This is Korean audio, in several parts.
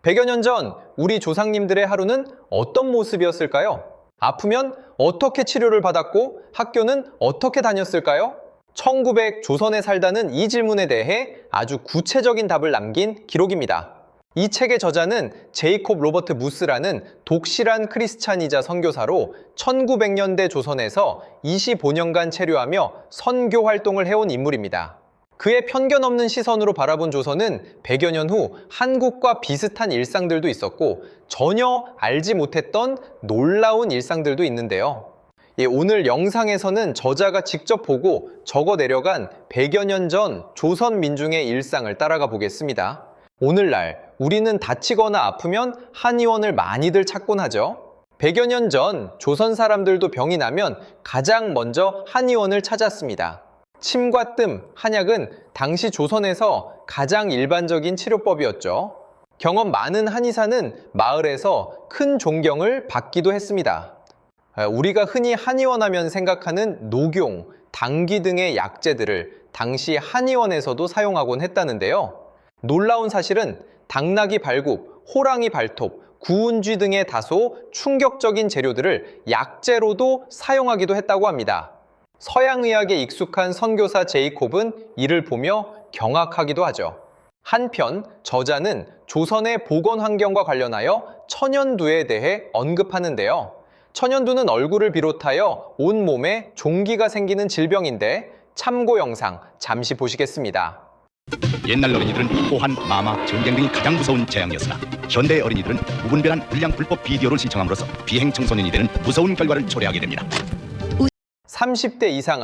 100여 년 전 우리 조상님들의 하루는 어떤 모습이었을까요? 아프면 어떻게 치료를 받았고 학교는 어떻게 다녔을까요? 1900 조선에 살다는 이 질문에 대해 아주 구체적인 답을 남긴 기록입니다. 이 책의 저자는 제이콥 로버트 무스라는 독실한 크리스찬이자 선교사로 1900년대 조선에서 25년간 체류하며 선교 활동을 해온 인물입니다. 그의 편견 없는 시선으로 바라본 조선은 100여 년 후 한국과 비슷한 일상들도 있었고 전혀 알지 못했던 놀라운 일상들도 있는데요. 오늘 영상에서는 저자가 직접 보고 적어 내려간 100여 년 전 조선 민중의 일상을 따라가 보겠습니다. 오늘날 우리는 다치거나 아프면 한의원을 많이들 찾곤 하죠. 100여 년 전 조선 사람들도 병이 나면 가장 먼저 한의원을 찾았습니다. 침과 뜸, 한약은 당시 조선에서 가장 일반적인 치료법이었죠. 경험 많은 한의사는 마을에서 큰 존경을 받기도 했습니다. 우리가 흔히 한의원 하면 생각하는 녹용, 당귀 등의 약재들을 당시 한의원에서도 사용하곤 했다는데요. 놀라운 사실은 당나귀 발굽, 호랑이 발톱, 구운쥐 등의 다소 충격적인 재료들을 약재로도 사용하기도 했다고 합니다. 서양의학에 익숙한 선교사 제이콥은 이를 보며 경악하기도 하죠. 한편 저자는 조선의 보건 환경과 관련하여 천연두에 대해 언급하는데요. 천연두는 얼굴을 비롯하여 온몸에 종기가 생기는 질병인데 참고 영상 잠시 보시겠습니다. 옛날 어린이들은 호환, 마마, 전쟁 등이 가장 무서운 재앙이었으나 현대 어린이들은 무분별한 불량 불법 비디오를 시청함으로써 비행 청소년이 되는 무서운 결과를 초래하게 됩니다. 30대 이상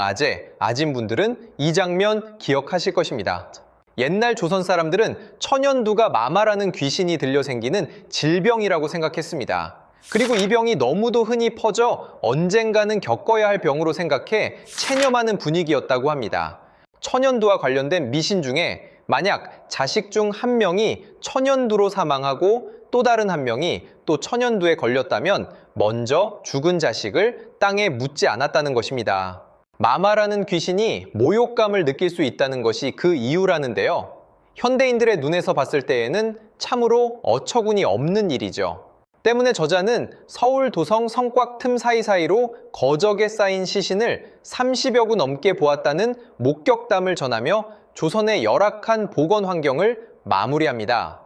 아진분들은 이 장면 기억하실 것입니다. 옛날 조선 사람들은 천연두가 마마라는 귀신이 들려 생기는 질병이라고 생각했습니다. 그리고 이 병이 너무도 흔히 퍼져 언젠가는 겪어야 할 병으로 생각해 체념하는 분위기였다고 합니다. 천연두와 관련된 미신 중에 만약 자식 중 한 명이 천연두로 사망하고 또 다른 한 명이 또 천연두에 걸렸다면 먼저 죽은 자식을 땅에 묻지 않았다는 것입니다. 마마라는 귀신이 모욕감을 느낄 수 있다는 것이 그 이유라는데요. 현대인들의 눈에서 봤을 때에는 참으로 어처구니 없는 일이죠. 때문에 저자는 서울 도성 성곽 틈 사이사이로 거적에 쌓인 시신을 30여 구 넘게 보았다는 목격담을 전하며 조선의 열악한 보건 환경을 마무리합니다.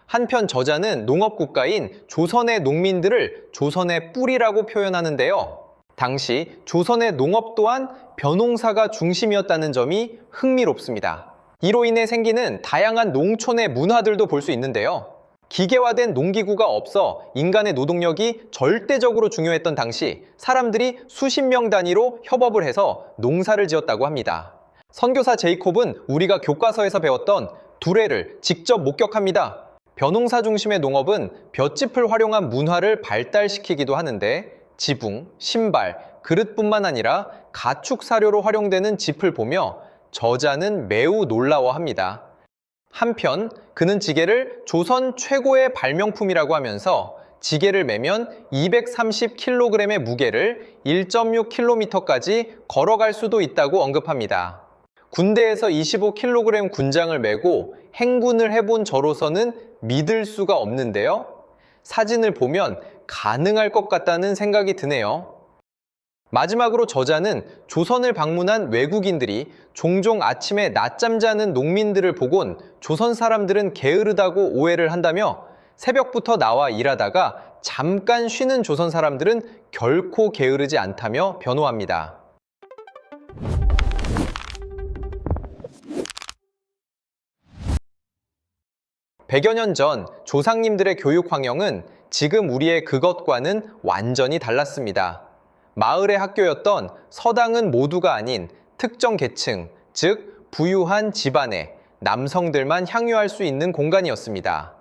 한편 저자는 농업국가인 조선의 농민들을 조선의 뿌리라고 표현하는데요. 당시 조선의 농업 또한 벼농사가 중심이었다는 점이 흥미롭습니다. 이로 인해 생기는 다양한 농촌의 문화들도 볼 수 있는데요. 기계화된 농기구가 없어 인간의 노동력이 절대적으로 중요했던 당시 사람들이 수십 명 단위로 협업을 해서 농사를 지었다고 합니다. 선교사 제이콥은 우리가 교과서에서 배웠던 두레를 직접 목격합니다. 벼농사 중심의 농업은 볏짚을 활용한 문화를 발달시키기도 하는데 지붕, 신발, 그릇뿐만 아니라 가축 사료로 활용되는 짚을 보며 저자는 매우 놀라워합니다. 한편 그는 지게를 조선 최고의 발명품이라고 하면서 지게를 매면 230kg의 무게를 1.6km까지 걸어갈 수도 있다고 언급합니다. 군대에서 25kg 군장을 메고 행군을 해본 저로서는 믿을 수가 없는데요. 사진을 보면 가능할 것 같다는 생각이 드네요. 마지막으로 저자는 조선을 방문한 외국인들이 종종 아침에 낮잠 자는 농민들을 보곤 조선 사람들은 게으르다고 오해를 한다며 새벽부터 나와 일하다가 잠깐 쉬는 조선 사람들은 결코 게으르지 않다며 변호합니다. 백여 년 전 조상님들의 교육 환경은 지금 우리의 그것과는 완전히 달랐습니다. 마을의 학교였던 서당은 모두가 아닌 특정 계층, 즉 부유한 집안에 남성들만 향유할 수 있는 공간이었습니다.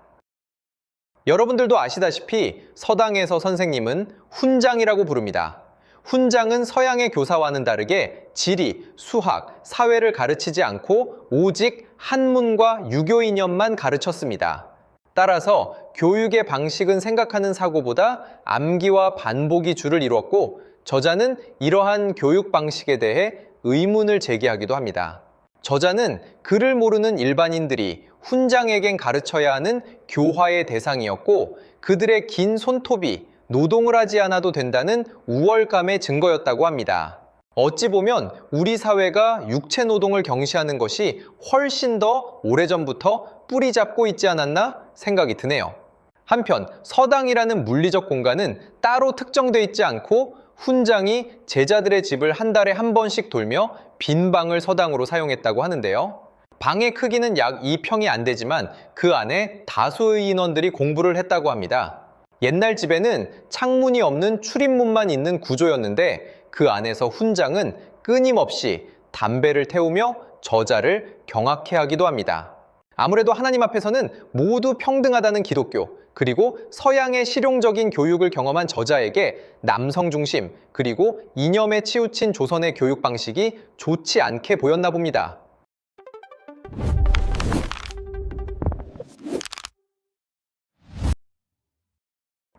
여러분들도 아시다시피 서당에서 선생님은 훈장이라고 부릅니다. 훈장은 서양의 교사와는 다르게 지리, 수학, 사회를 가르치지 않고 오직 한문과 유교 이념만 가르쳤습니다. 따라서 교육의 방식은 생각하는 사고보다 암기와 반복이 주를 이루었고 저자는 이러한 교육 방식에 대해 의문을 제기하기도 합니다. 저자는 글을 모르는 일반인들이 훈장에겐 가르쳐야 하는 교화의 대상이었고 그들의 긴 손톱이 노동을 하지 않아도 된다는 우월감의 증거였다고 합니다. 어찌 보면 우리 사회가 육체 노동을 경시하는 것이 훨씬 더 오래전부터 뿌리 잡고 있지 않았나 생각이 드네요. 한편 서당이라는 물리적 공간은 따로 특정돼 있지 않고 훈장이 제자들의 집을 한 달에 한 번씩 돌며 빈 방을 서당으로 사용했다고 하는데요. 방의 크기는 약 2평이 안 되지만 그 안에 다수의 인원들이 공부를 했다고 합니다. 옛날 집에는 창문이 없는 출입문만 있는 구조였는데 그 안에서 훈장은 끊임없이 담배를 태우며 저자를 경악해 하기도 합니다. 아무래도 하나님 앞에서는 모두 평등하다는 기독교, 그리고 서양의 실용적인 교육을 경험한 저자에게 남성 중심, 그리고 이념에 치우친 조선의 교육 방식이 좋지 않게 보였나 봅니다.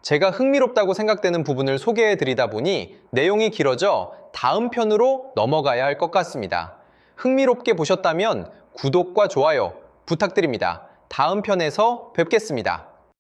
제가 흥미롭다고 생각되는 부분을 소개해 드리다 보니 내용이 길어져 다음 편으로 넘어가야 할 것 같습니다. 흥미롭게 보셨다면 구독과 좋아요 부탁드립니다. 다음 편에서 뵙겠습니다.